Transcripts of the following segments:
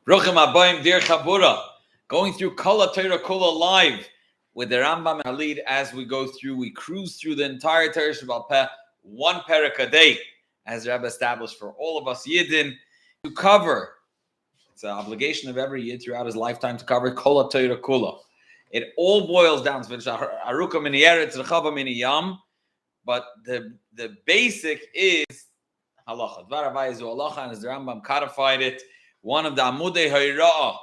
Bruchim Abayim Dir Chabura, going through Kala Torah Kula live with the Rambam and our lead as we go through. We cruise through the entire Torah Shabbat Peh, one Perek a day, as the Rebbe established for all of us Yidden to cover. It's an obligation of every Yid throughout his lifetime to cover Kala Torah Kula. It all boils down to Aruka Mini Eretz Rechava Mini Yam, but the basic is halacha. Dvar Havai Zu halacha, and as the Rambam codified it, one of the Amudei Hayra'ah,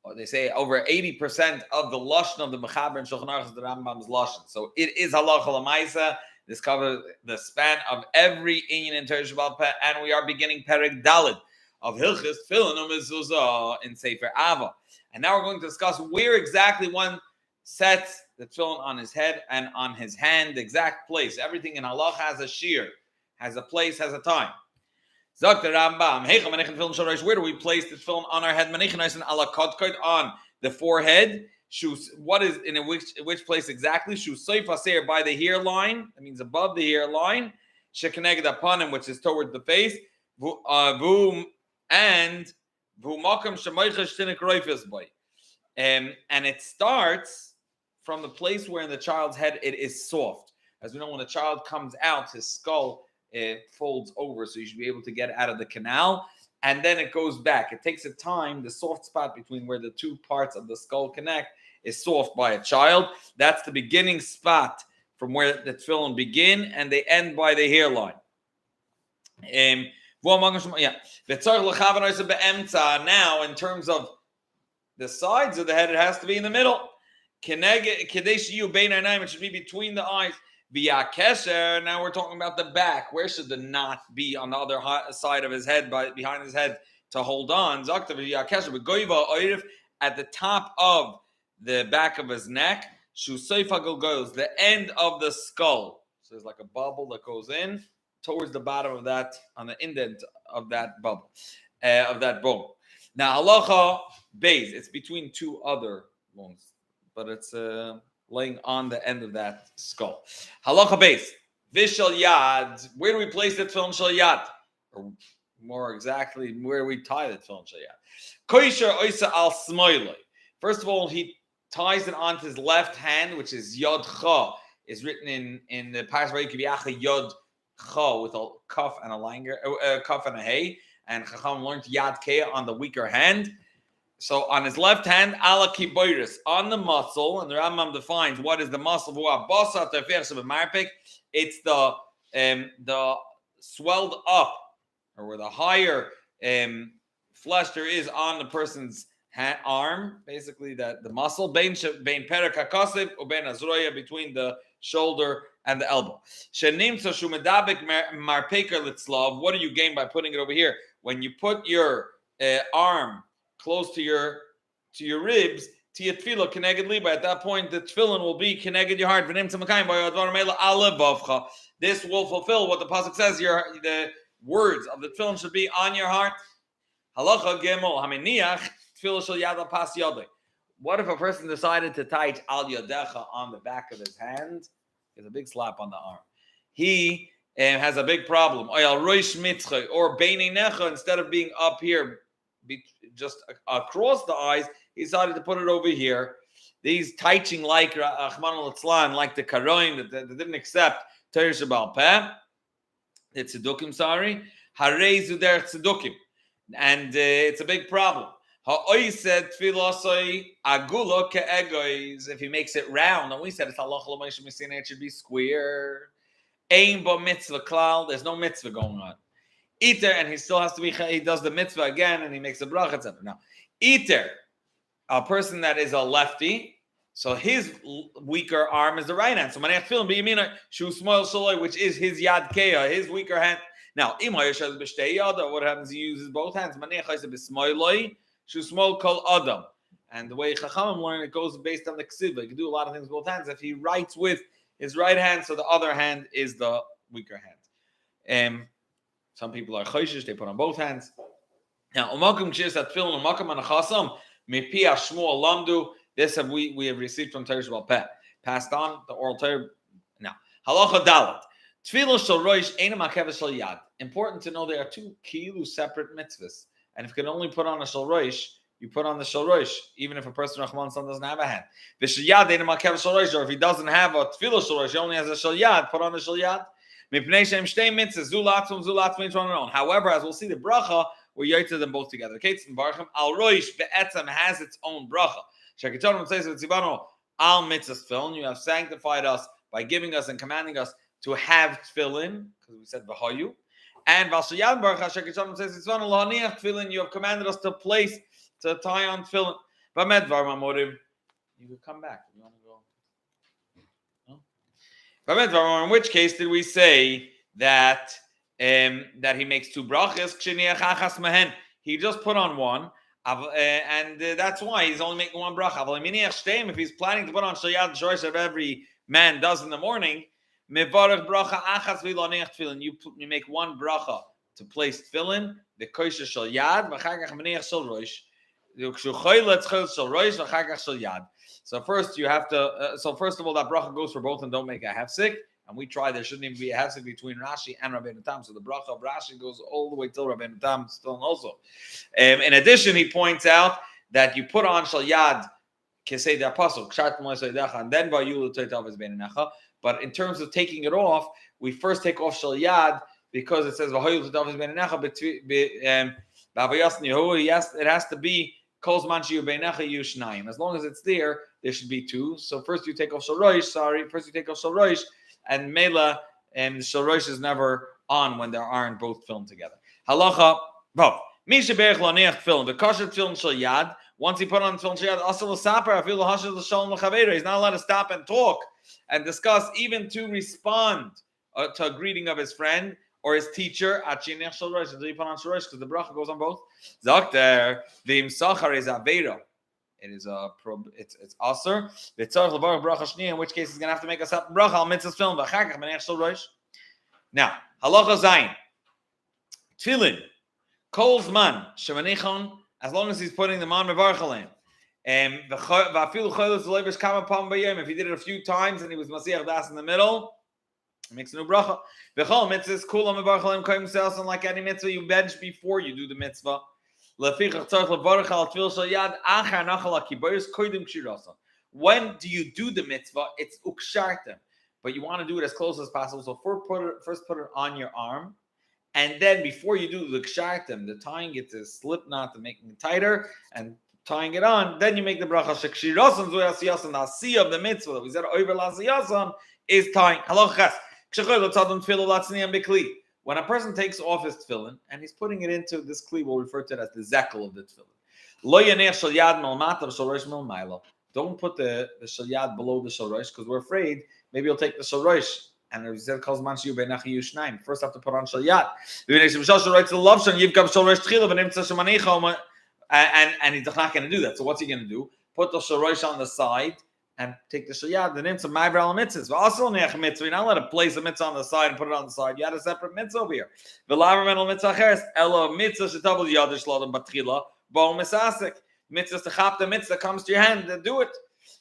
or they say over 80% of the lashon of the Mechaber and Shulchan Aruch is the Rambam's lashon. So it is halacha l'maisa. This covers the span of every inyan in Torah Shabbat Peh, and we are beginning Perek Daled of Hilchis Tefillin u'Mezuzah in Sefer Ava. And now we're going to discuss where exactly one sets the tefillin on his head and on his hand, the exact place. Everything in halacha has a shear, has a place, has a time. Zok the Rambam, where do we place the tefillin on our head? On the forehead. What is in which place exactly? By the hairline. That means above the hairline. Shekeneged upon him, which is towards the face. And it starts from the place where in the child's head it is soft. As we know, when a child comes out, his skull folds over, so you should be able to get out of the canal, and then it goes back. It takes a time. The soft spot between where the two parts of the skull connect is soft by a child. That's the beginning spot from where the tefillin begin, and they end by the hairline. Now, in terms of the sides of the head, it has to be in the middle. It should be between the eyes. Now we're talking about the back. Where should the knot be on the other side of his head, behind his head, to hold on? At the top of the back of his neck, the end of the skull. So there's like a bubble that goes in towards the bottom of that, on the indent of that bubble, of that bone. Now, halacha beis, it's between two other bones, but it's laying on the end of that skull. Halacha beis, vishal yad, where do we place the tefillin shal yad? Or more exactly, where do we tie the tefillin shal yad? Koisher oisa al smoiloi. First of all, he ties it onto his left hand, which is yod cha, is written in the Parashat Vayikra yod cha with a kaf and a langer, kaf and a hay, and Chacham learned yad kea on the weaker hand. So on his left hand, ala kiboiris, on the muscle, and the Rambam defines what is the muscle. It's the swelled up, or where the higher flesh there is on the person's arm, basically the muscle, bein perek hakasiv or bein azroya, between the shoulder and the elbow. What do you gain by putting it over here? When you put your arm close to your ribs, tefillah keneged liba. At that point, the tefillin will be keneged your heart. This will fulfill what the pasuk says. The words of the tefillin should be on your heart. Halacha gemol haminiach tefillah shel yad al pas yodei. What if a person decided to tie al yodecha on the back of his hand? There's a big slap on the arm. He has a big problem. Or beinei necha, instead of being up here, just across the eyes, he decided to put it over here. These teaching like Rahman al-Itzlan, like the Karoim that didn't accept Torah Shabbat Peh, the Tzedukim, Harei Zuder Tzedukim. And it's a big problem. If he makes it round, and we said it's halacha l'maisha misina, it should be square. Ein bo mitzvah klal, there's no mitzvah going on. Eater, and he still has to be, he does the mitzvah again, and he makes a bracha, etc. Now, eater, a person that is a lefty, so his weaker arm is the right hand. So manech tefillin b'yamina shu smoil shaloi, which is his yad kea, his weaker hand. Now, what happens? He uses both hands. Manech chayse b'smoiloi shu smol kol adam. And the way Chachamim learn, it goes based on the ksiva. You can do a lot of things with both hands. If he writes with his right hand, so the other hand is the weaker hand. Some people are choishish, they put on both hands. Now, umakum kshir at tefillin umakum anachasam mipi ashmuel lamdu. This we have received from Torah Shabbat Peh, passed on the oral Torah. Now, halacha dalet tefillah shel roish eina makeves shel yad. Important to know there are two kilu separate mitzvahs. and if you can only put on a shel roish, you put on the shel roish, even if a person Rahman son doesn't have a hand. The shel yad ain't makev shel roish, or if he doesn't have a tefillah shel roish, he only has a shel yad. Put on the shel yad. Mipnei shem shtei mitzvahs zulatzum each one on their own. However, as we'll see, the bracha we yaitze them both together. Ketzim barachim al roish be'etzem has its own bracha. Shekitonim says v'tzibano al mitzvahs tefillin. You have sanctified us by giving us and commanding us to have tefillin, because we said v'hayu. And Valshayad Baruch HaShekitonim says it's lahaniach tefillin. You have commanded us to place, to tie on tefillin. V'med var mamorim. You could come back. You want to go? No. V'med var mamorim. In which case did we say that he makes two brachas? He just put on one, and that's why he's only making one bracha. If he's planning to put on shayad shorish of every man does in the morning, you make one bracha to place tefillin, the kosher shel yad, so first you have to. So first of all, that bracha goes for both, and don't make a hefsek. And we try, there shouldn't even be a hefsek between Rashi and Rabbeinu Tam. So the bracha of Rashi goes all the way till Rabbeinu Tam still also. In addition, he points out that you put on shel yad kesei the apostle, and then vayulu toitav is beinacha. But in terms of taking it off, we first take off shel yad because it says vayulu toitav is beinacha. It has to be kol zman sheyu beinacha yushnayim. As long as it's there should be two. So first you take off shel roish. First you take off shel roish. And Mela and Shel Rosh is never on when there aren't both filmed together. Halacha, Misha Berech Laniach film, the kosher film Shel Yad. Once he put on film Shel Yad, Asal Saper, Afil Hashel Shalom L'Chaveira. He's not allowed to stop and talk and discuss, even to respond to a greeting of his friend or his teacher at Shinech Shel Rosh. Until he put on Shel Rosh, because the bracha goes on both. Zakter V'im Sachar is Aveira. It is it's aser. In which case he's gonna have to make a separate bracha al mitzvahs film. Now halacha zayin tefillin kol zman shemanichon, as long as he's putting them on mevarch aleim. If he did it a few times and he was masiach das in the middle, he makes a new bracha. V'chol mitzvahs kulam mevarch aleim koyim selson, like any mitzvah you bench before you do the mitzvah. When do you do the mitzvah? It's ukshartem, but you want to do it as close as possible. So first put it on your arm, and then before you do the ukshartem, the tying it to slip knot, to making it tighter, and tying it on, then you make the bracha. The sea of the mitzvah that we said over lasiyasan is tying. When a person takes off his tefillin and he's putting it into this kli, we'll refer to it as the zekel of the tefillin. Don't put the shel yad below the shel rosh, because we're afraid maybe you'll take the shel rosh. And we said, first have to put on shel yad. And he's not going to do that. So what's he going to do? Put the shel rosh on the side and take the shel yad, the nimtza ma'aver al mitzvahs. Also neach mitzvah. You're not allowed to place a mitzvah on the side and put it on the side. You had a separate mitzvah over here. V'laver menal mitzvah cheres. Elo mitzvah shetabel yadish l'adam batchila bo misasik. Mitzvah to chap the mitzvah comes to your hand and do it.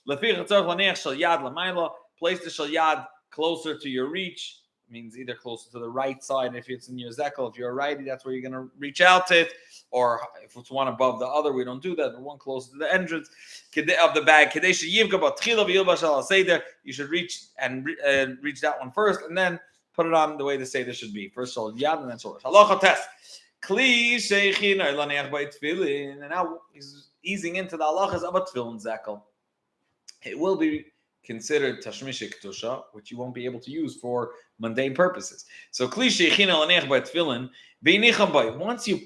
Lefich tzorch l'neach shel yad l'mayla. Place the shel yad closer to your reach. It means either closer to the right side. If it's in your zekel, if you're a righty, that's where you're going to reach out to it. Or if it's one above the other, we don't do that. One closer to the entrance of the bag. You should reach that one first, and then put it on the way the seder should be. First shel yad, and then shel rosh. Halacha test. And now he's easing into the halachas of a tefillin zekel. It will be considered tashmishik tusha, which you won't be able to use for mundane purposes. So once you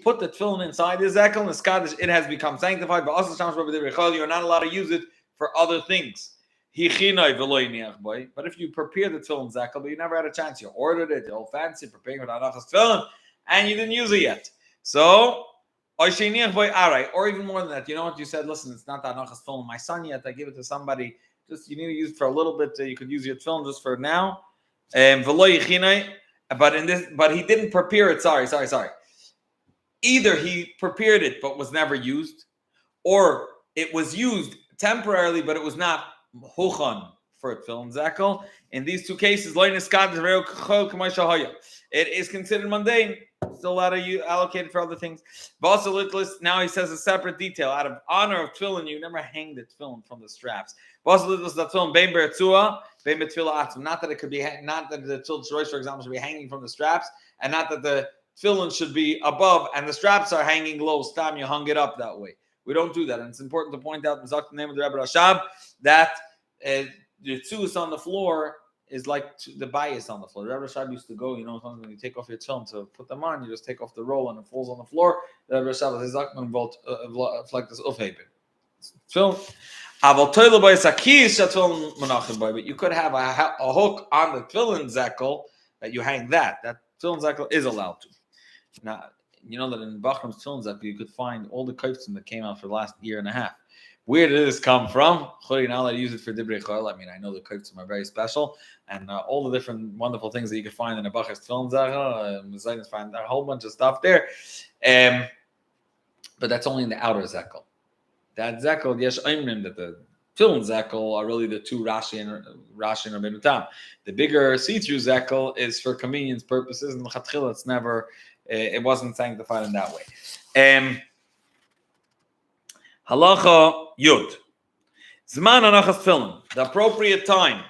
put the tefillin inside the zekel and the Scottish, it has become sanctified. You're not allowed to use it for other things. But if you prepare the tefillin zekel, but you never had a chance, you ordered it, all fancy, preparing with anachas tefillin, and you didn't use it yet. So, all right, or even more than that, you know what you said? Listen, it's not the anachas tefillin my son yet. I give it to somebody. Just you need to use it for a little bit. You could use your tefillin just for now. But he didn't prepare it. Sorry. Either he prepared it but was never used, or it was used temporarily but it was not huchan for a tefillin zekel. In these two cases, it is considered mundane. Still allowed to allocate it for other things. Now he says a separate detail. Out of honor of tefillin, you never hang the tefillin from the straps. Not that it could be, not that the tefillin choice, for example, should be hanging from the straps, and not that the tefillin should be above and the straps are hanging low. Stam, you hung it up that way. We don't do that, and it's important to point out in the name of the Rebbe Rashab that the tzus on the floor is like the bias on the floor. The Rebbe Rashab used to go, sometimes when you take off your tefillin to put them on, you just take off the roll and it falls on the floor. The Rebbe Rashab says, like this ufheben. But you could have a hook on the tefillin zekel that you hang that. That tefillin zekel is allowed to. Now, you know that in Bachram's tefillin zekel, you could find all the kaitzim that came out for the last year and a half. Where did this come from? Now I use it for divrei chayil. I mean, I know the kaitzim are very special, and all the different wonderful things that you can find in a Bachram's tefillin zekel. Find a whole bunch of stuff there. But that's only in the outer zekel. That zekel, yesh oimrim, that the tefillin zekel are really the two Rashi and Rabbeinu Tam. The bigger see-through zekel is for convenience purposes, and l'chatchila it's never, it wasn't sanctified in that way. Halacha Yud. Zman anachas tefillin. The appropriate time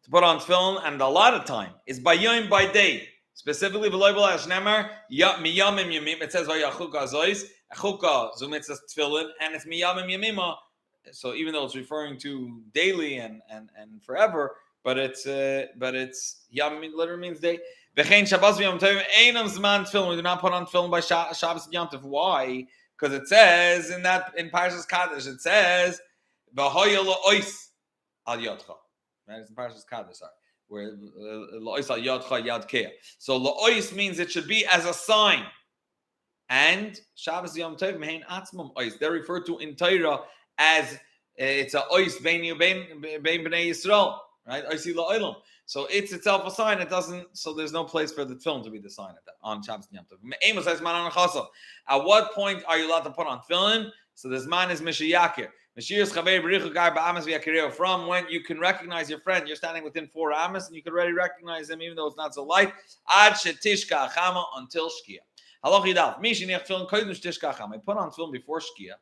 to put on tefillin, and a lot of time, is by yom, by day. Specifically, v'loy b'la shnemar, miyamim yamim. It says v'yachuka azois. Chuka zumitzas tefillin, and it's miyamim yamima. So even though it's referring to daily and forever, but it's yam literally means day. V'chein Shabbos v'yom tovim einam zman tefillin. We do not put on tefillin by Shabbos and Yom Tov. Why? Because it says in Parshas Kaddish, it says v'hoya lo'ois al yodcha. Right? It's in Parshas Kaddish, sorry, where lo'ois al yodcha yad keah. So lo'ois means it should be as a sign. And Shabbos Yom Tov mehein atzmum ois. They're referred to in Torah as it's a ois bein bnei Yisrael, right? Oisi la'olam. So it's itself a sign. It doesn't. So there's no place for the tefillin to be the sign on Shabbos Yom Tov. At what point are you allowed to put on tefillin? So this man is Mishiyakir. From when you can recognize your friend, you're standing within 4 amos, and you can already recognize him, even though it's not so light. Ad shetishka chama until shkia. Halach yidal. Mishinich tefillin koydem shtishka chama. I put on tefillin before shkia.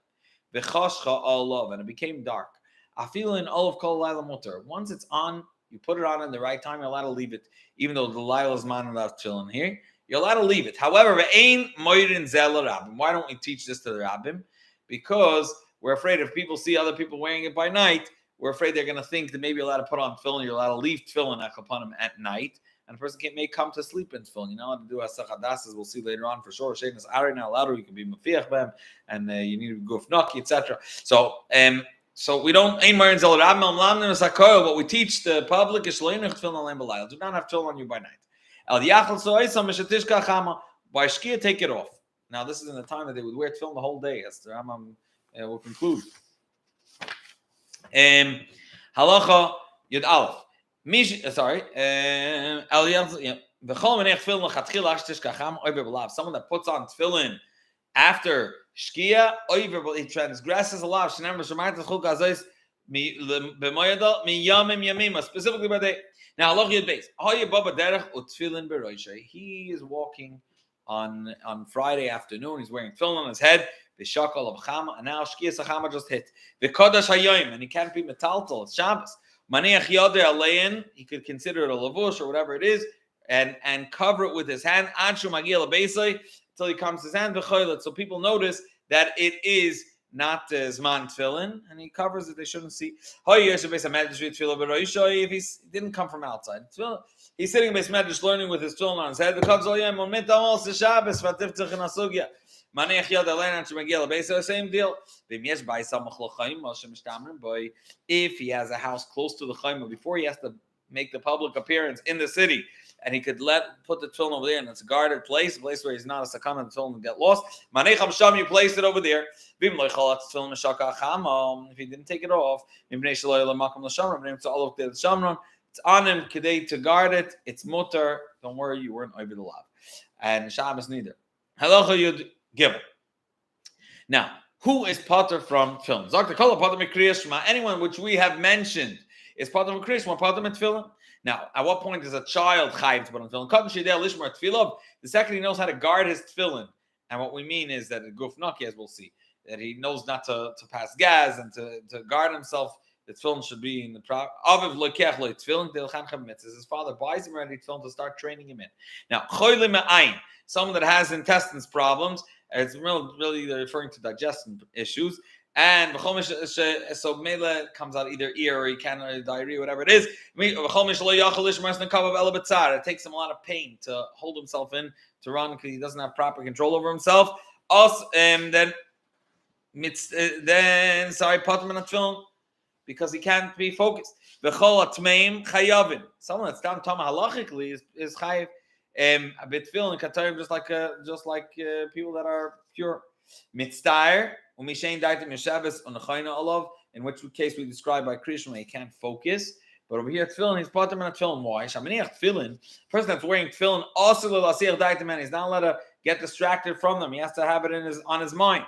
V'chashcha olav, and it became dark. I feel in olav kol laila mutar. Once it's on, you put it on in the right time, you're allowed to leave it. Even though the laila's man allowed tefillin here, you're allowed to leave it. However, ve'ein moirin zel rabbim. Why don't we teach this to the rabbim? Because we're afraid if people see other people wearing it by night, we're afraid they're going to think that maybe you're allowed to put on tefillin, you're allowed to leave tefillin upon them at night, and a person may come to sleep in tefillin. You know how to do asach as we'll see later on for sure. Sheikh is already now allowed, you can be mafiach them, and you need to go fnaki, etc. So we don't what we teach the public is do not have tefillin on you by night. By shkia, take it off. Now this is in the time that they would wear tefillin the whole day, as the Rambam will conclude. Halacha Yud Aleph. Someone that puts on tefillin after shkia, he transgresses a law. Specifically by day. Now, he is walking on Friday afternoon. He's wearing tefillin on his head. And now shkia sachama just hit. And he can't be metaltal. It's Shabbos. He could consider it a lavush or whatever it is, and cover it with his hand until he comes to his hand. So people notice that it is not zman tefillin, and he covers it. They shouldn't see. If he didn't come from outside, he's sitting in Beis Medrash learning with his tefillin on his head. Same deal. If he has a house close to the chayma, before he has to make the public appearance in the city, and he could put the tefillin over there, and it's a guarded place, a place where he's not a sakana, the tefillin will get lost. Menachem sham, you place it over there. If he didn't take it off, it's on him to guard it. It's mutar. Don't worry, you weren't over the lav. And Shabbos neither. Halacha Yud Gimel. Now, who is pater from tefillin? Anyone which we have mentioned is part of a Krish, one part of a tefillin. Now, at what point is a child chayiv to put on tefillin? Katan shidei lishmar tefillah. The second he knows how to guard his tefillin, and what we mean is that guf naki, as we'll see, that he knows not to pass gas and to guard himself. The tefillin should be in the aviv lokech lo tefillin delchan mitzvahs. His father buys him ready tefillin to start training him in. Now, choyle me'ayin, someone that has intestines problems, it's really they're referring to digestion issues. And so mela comes out either ear or he can diarrhea, whatever it is. It takes him a lot of pain to hold himself in to run because he doesn't have proper control over himself. Then potem on tefillin because he can't be focused. Someone that's Stam halachically is chayiv a bit tefillin katarim just like people that are pure. Mitzdair umishein daitim yeshabes on the chayna olav, in which case we describe by Krishna he can't focus. But over here tefillin, he's potem on tefillin. Why? Shamaniach tefillin, person that's wearing tefillin also l'lasir daitim, and he's not allowed to get distracted from them. He has to have it on his mind,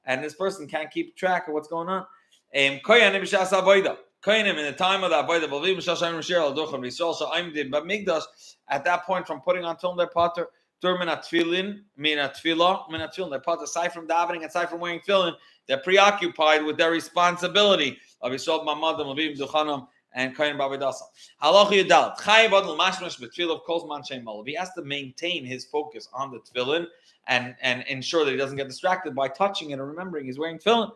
and this person can't keep track of what's going on. Koyanim b'shas avoda. Koyanim in the time of the avoda, b'avim b'shas shayim r'shir al ducham v'yisrael sha'im did b'migdash. At that point, from putting on tefillin, their potter. They're aside from davening, aside from wearing tefillin, they're preoccupied with their responsibility of Yisrael Mamadim, Levim, Duchanam, and Kohen Babidasa. Halacha Yudal. Chayiv Adl Mashmash B'Tefillah Kol Zman Shein Malav. He has to maintain his focus on the tefillin and ensure that he doesn't get distracted by touching it or remembering he's wearing tefillin.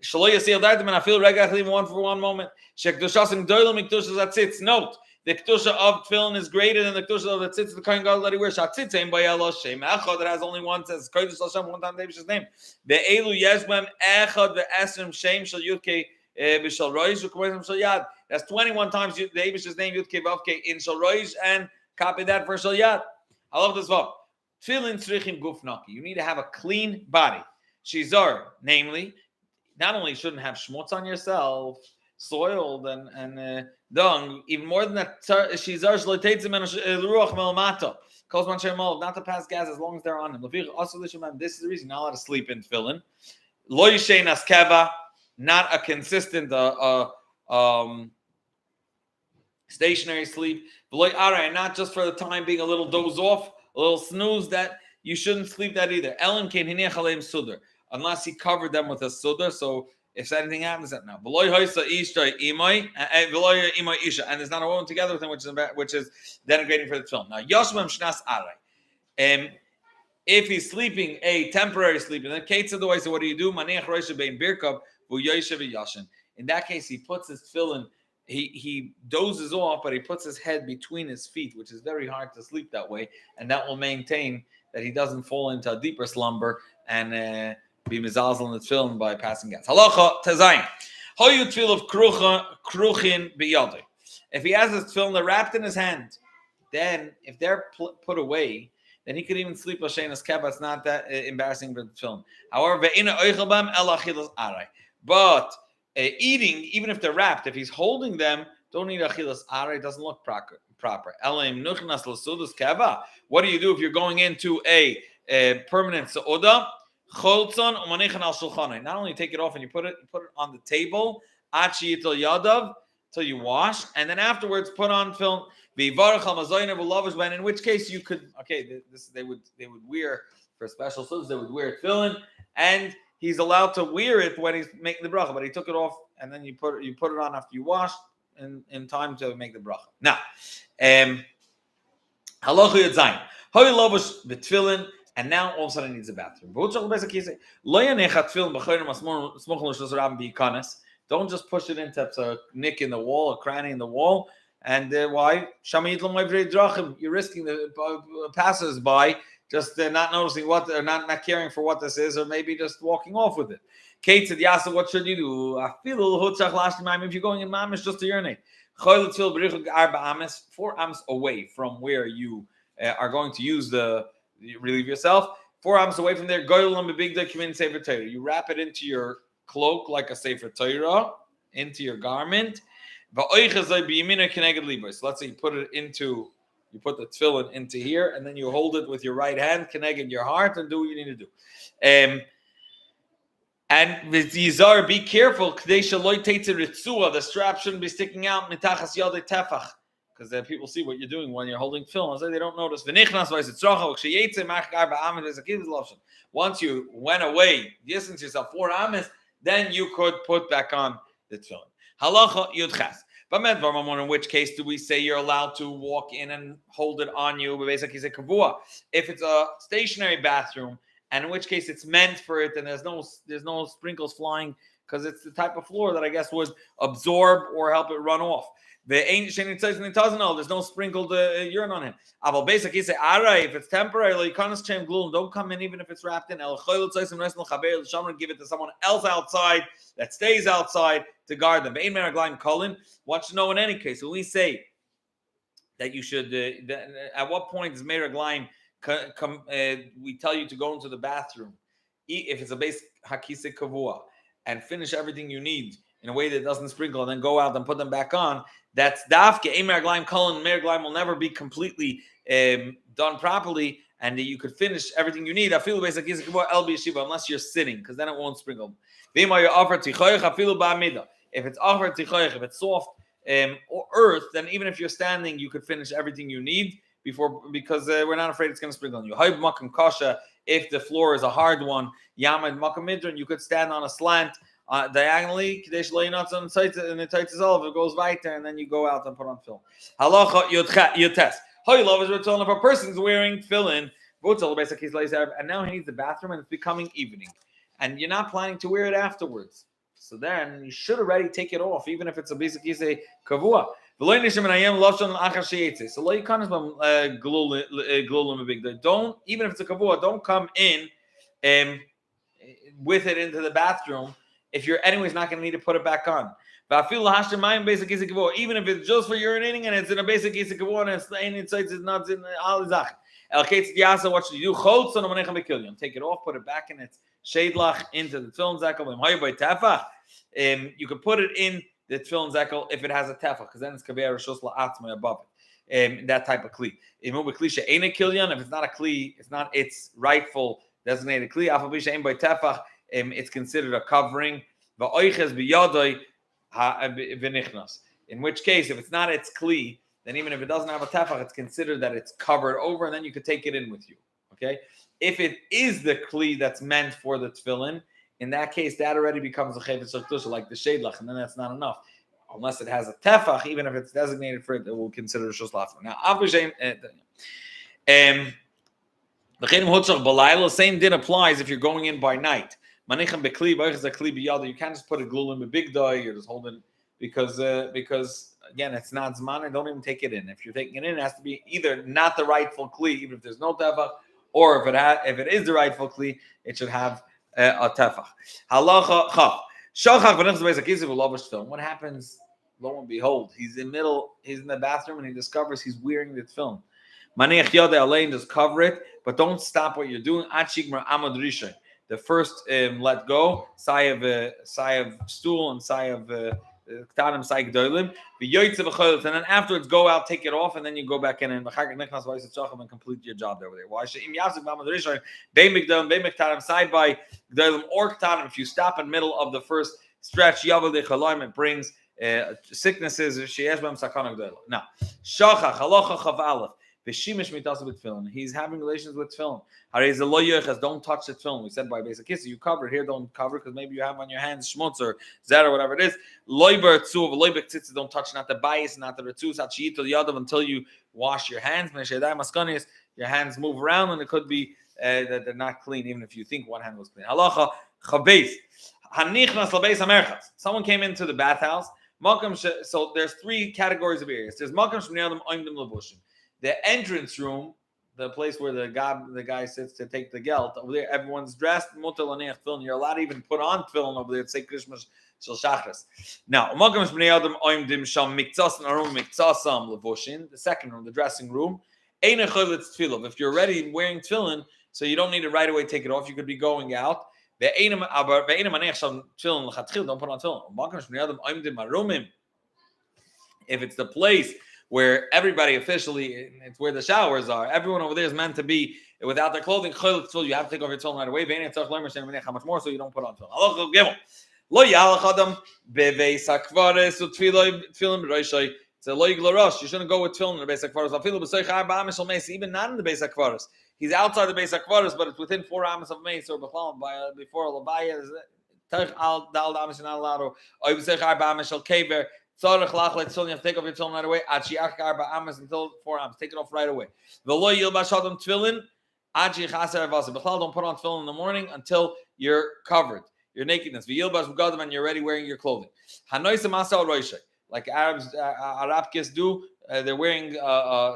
Shaloy Yasir Daitim, and I feel regach even one for one moment. Shekdushasim Doilam Mikdushas Atzitz. Note. The kedusha of tefillin is greater than the kedusha of the tzitz, the kohen gadol that he wears. Shatzitzim by Elosh Shem Echad that has only one says kodesh Hashem one time David's name. The Elu Yeshbem Echad the Esrim Shem Shal Yudke B'Shal Roish U'Koyim Shal Yad. That's 21 times David's name Yudke Vavke in Shal Roish, and copy that for Shal Yad. I love this one. Tefillin tzrichim guf naki. You need to have a clean body. Shizar, namely, not only shouldn't have schmutz on yourself, soiled and dung, even more than that, not to pass gas as long as they're on him. This is the reason you're not allowed to sleep in tefillin. Not a consistent stationary sleep. And not just for the time being a little doze off, a little snooze, that you shouldn't sleep that either. Unless he covered them with a sudar, so if anything happens, that now. And there's not a woman together with him, which is denigrating for the film. Now, Yoshmem Shnas Arai. If he's sleeping a temporary sleep, and then Kate said the way, so what do you do? In that case, he puts his tefillin, he dozes off, but he puts his head between his feet, which is very hard to sleep that way, and that will maintain that he doesn't fall into a deeper slumber and be mizalzel in the tefillin by passing gas. Halacha tezayin. Hoyu tefil of kruchin biyadi. If he has his tefillin wrapped in his hand, then if they're put away, then he could even sleep l'sheinas keva. It's not that embarrassing for the tefillin. However, ve'ina oichel bam el achilas aray. But eating, even if they're wrapped, if he's holding them, don't eat achilas aray. It doesn't look proper. Elim nuchnas l'sudas keva. What do you do if you're going into a permanent seudah? Not only take it off and you put it on the table, till you wash, and then afterwards put on film. In which case you could, they would wear for special suits, they would wear tefillin, and he's allowed to wear it when he's making the bracha, but he took it off and then you put it on after you wash in time to make the bracha. Now, halacha yud zayin. Hoy lovish b'tefillin. And now all of a sudden he needs a bathroom. Don't just push it into a nick in the wall, a cranny in the wall. And why? You're risking the passers-by just not noticing what, or not caring for what this is, or maybe just walking off with it. Kate said, Yasa, what should you do? If you're going in mamish just to urinate. 4 ams away from where you are going to use you relieve yourself. 4 ams away from there. You wrap it into your cloak like a sefer Torah, into your garment. So let's say you put the tefillin into here, and then you hold it with your right hand, connected your heart, and do what you need to do. And with Yizar, be careful. The strap shouldn't be sticking out. Because then people see what you're doing when you're holding film. So they don't notice. Once you went away, distanced yourself 4 ames, then you could put back on the tefillin. Halacha Yudches. In which case do we say you're allowed to walk in and hold it on you? If it's a stationary bathroom, and in which case it's meant for it, and there's no sprinkles flying because it's the type of floor that I guess would absorb or help it run off. There's no sprinkled urine on him. If it's temporary, don't come in even if it's wrapped in. Give it to someone else outside that stays outside to guard them. Want to know in any case, when we say that you should, at what point is Meraglaim we tell you to go into the bathroom, if it's a base hakise kavua, and finish everything you need in a way that doesn't sprinkle, and then go out and put them back on. That's dafke. Meraglaim kolon. Meraglaim will never be completely done properly, and you could finish everything you need. I feel base hakise kavua el b'yeshiva, unless you're sitting, because then it won't sprinkle. If it's offered tichoich, if it's soft or earth, then even if you're standing, you could finish everything you need because we're not afraid it's going to sprinkle on you. If the floor is a hard one, yamad makam midran, you could stand on a slant diagonally. If it goes right there, and then you go out and put on film. Halacha yotes. If a person's wearing tefillin, and now he needs the bathroom, and it's becoming evening, and you're not planning to wear it afterwards, so then you should already take it off, even if it's a basic kavua. Don't, even if it's a kavua, don't come in with it into the bathroom if you're anyways not going to need to put it back on. Even if it's just for urinating and it's in a basic kavua and it's not in all zach. What should you do? Take it off, put it back in its shadlach into the tefillin zekel. You could put it in the tefillin zekel if it has a tefach, because then it's kaver rishos la'atzmai above it. That type of kli. If it's not a kli, it's not its rightful designated kli. It's considered a covering. In which case, if it's not its kli, then even if it doesn't have a tefach, it's considered that it's covered over, and then you could take it in with you. Okay. If it is the kli that's meant for the tefillin, in that case, that already becomes a chevet shachtusha, like the shadlach, and then that's not enough. Unless it has a tefach, even if it's designated for it, it will consider a shuslafra. Now, the same din applies if you're going in by night. Menachem bekli, you can't just put a glul in the big day, you're just holding, because again, it's not zman, and don't even take it in. If you're taking it in, it has to be either not the rightful kli, even if there's no tefach, or if it is the rightful kli, it should have a tefach. Halacha chaf. What happens? Lo and behold, he's in the bathroom and he discovers he's wearing the tefillin. Maniach yada alein, just cover it, but don't stop what you're doing. The first let go, sayav stool and sayav ktanim sayav dolim. And then afterwards go out, take it off, and then you go back in and complete your job over there. Why? Side by dolim or ktanim. If you stop in the middle of the first stretch, it brings sicknesses. Now, shachach halacha chav aleph. He's having relations with tefillin. Don't touch the tefillin. We said by basic kiss, you cover it here. Don't cover because maybe you have on your hands schmutz or zed or whatever it is. Don't touch not the bias, not the retzus, until you wash your hands. Your hands move around and it could be that they're not clean, even if you think one hand was clean. Halacha chabez. Someone came into the bathhouse. So there's 3 categories of areas. There's makam sh'mnei oimdim levushim. The entrance room, the place where the guy sits to take the gelt, over there, everyone's dressed. You're allowed to even put on tefillin over there to say Krishmas shel shachris. Now, the second room, the dressing room. If you're already wearing tefillin, so you don't need to right away take it off. You could be going out. Don't put on tefillin. If it's the place where everybody officially, it's where the showers are. Everyone over there is meant to be without their clothing. You have to take off your tefillin right away. How much more so you don't put on tefillin. Lo yalach adam beveis hakvaris utfilin b'roishai. So lo yiglarosh. You shouldn't go with tefillin in the beis hakvaris. Afilu b'soich arba amis shel meis. Even not in the beis hakvaris. He's outside the beis hakvaris, but it's within 4 amis of meis or before labaya. Tach al dal amis you're not allowed. Or b'soich arba amis shel kever. Tzarich lachlet tefillin. You have to take off your tefillin right away. Achiach arba amis until 4 amis. Take it off right away. V'lo yilbash adam tefillin. Achi chaser avasa. B'chlal don't put on tefillin in the morning until you're covered. Your nakedness, and you're already wearing your clothing. Like Arabkis do, they're wearing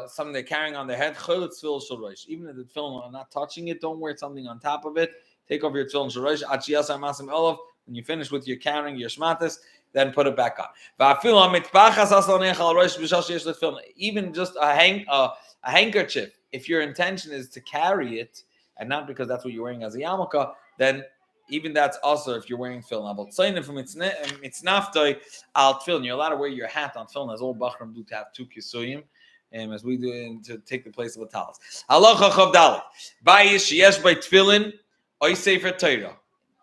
something they're carrying on their head. Even if the tefillin are not touching it, don't wear something on top of it. Take off your tefillin. When you finish with your carrying your shmatis, then put it back on. Even just a handkerchief, if your intention is to carry it and not because that's what you're wearing as a yarmulke, then even that's also if you're wearing tefillin. You're allowed to wear your hat on tefillin, as all Bachram do, to have 2 kisuyim, as we do to take the place of a talis. Halacha chav dalet. Bayish sheyesh by tefillin, oy sefer Torah.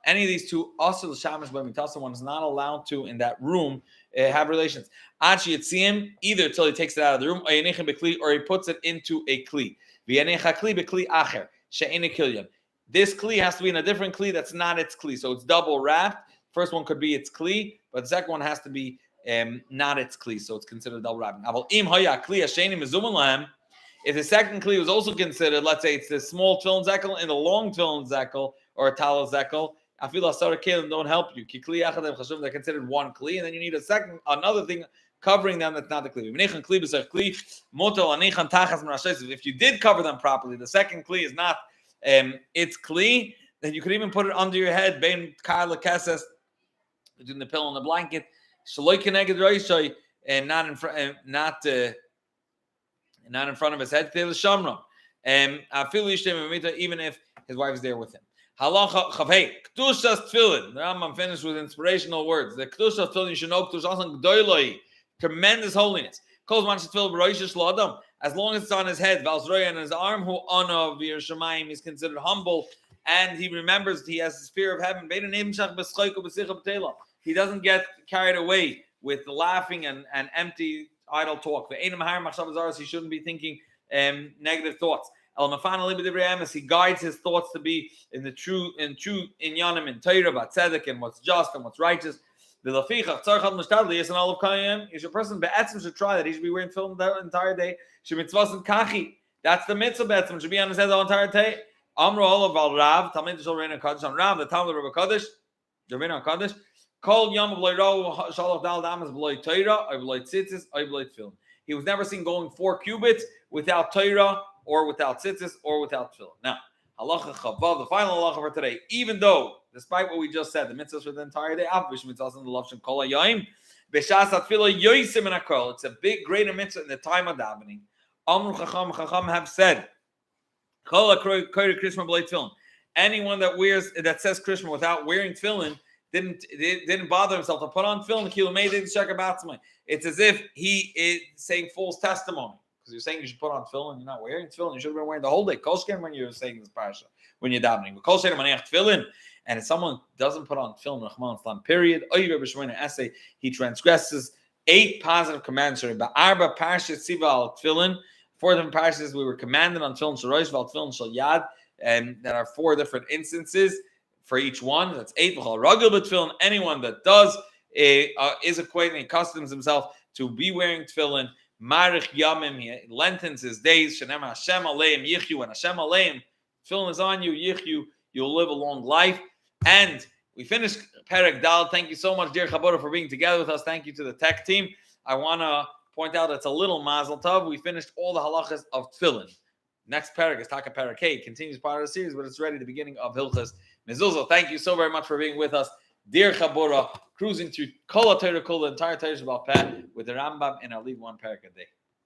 Any of these two, also the shamash by mitasa, one is not allowed to in that room have relations. Achi yitzim, either until he takes it out of the room, or he puts it into a kli. V'yanecha kli bekli acher she'ene kilyan. This kli has to be in a different kli that's not its kli. So it's double wrapped. First one could be its kli, but the second one has to be not its kli. So it's considered double wrapped. If the second kli was also considered, let's say it's the small tefillin zekel and the long tefillin zekel or a talal zekel, afil asar kelim don't help you. They're considered one kli, and then you need another thing covering them that's not the kli. If you did cover them properly, the second kli is not it's kli, then you could even put it under your head, between the pillow and the blanket, and not in front of his head. Even if his wife is there with him. Halacha chavei kedushas tefillin. The Rambam finished with inspirational words. The kedushas tefillin you should know kedushas gdoiloi, tremendous holiness. As long as it's on his head, Valzroya and his arm, who honor V'Yerushalayim is considered humble, and he remembers he has this fear of heaven. He doesn't get carried away with laughing and empty idle talk. He shouldn't be thinking negative thoughts. He guides his thoughts to be in Yanim, in Torah, about tzedek, and what's just and what's righteous. Is a person should try that. He should be wearing tefillin the entire day. That's the mitzvah be'etzim. Should be on his head the entire day. Amro olav al Rav, Talmid shel Reina Kaddish on Rav, the Talmud of Rabbi Kaddish, the Reina Kaddish. Kol yom b'loy ro shaloch dal damas b'loy Torah, or b'loy tzitzis, or b'loy tefillin. He was never seen going 4 cubits without Torah, or without tzitzis, or without tefillin. Now, halacha chavav, the final halacha for today. Even though, despite what we just said, the mitzvahs for the entire day, it's a big, greater mitzvah in the time of davening. Chacham have said, anyone that says Krishma without wearing tefillin didn't bother himself to put on tefillin. It's as if he is saying false testimony. Because you're saying you should put on tefillin, you're not wearing tefillin. You should have been wearing the whole day. Kolshken when you're saying this parasha, when you're davening. But kolshken manech tefillin. And if someone doesn't put on tefillin, Rahman Stam, period, essay, he transgresses 8 positive commands. But arba parashat siva al tefillin, 4 different parashas we were commanded on tefillin shorosh val tefillin shal yad, and that are 4 different instances for each one. That's 8. Anyone that does is acquainted, accustoms himself to be wearing tefillin. Marich yamim, he lengthens his days. Shenem Hashem aleim yichyu, and Hashem aleim, tefillin is on you, yichyu, you'll live a long life. And we finished Perek Dal. Thank you so much, dear Chabura, for being together with us. Thank you to the tech team. I want to point out it's a little mazel tov. We finished all the halachas of tefillin. Next Perek is Taka Perek Hey. Continues part of the series, but it's already the beginning of Hilchas Mezuzah. Thank you so very much for being with us, dear Chabura, cruising through Kol HaTorah Kol, the entire Torah Shabbat Peh, with the Rambam, and I'll leave 1 Perek a day.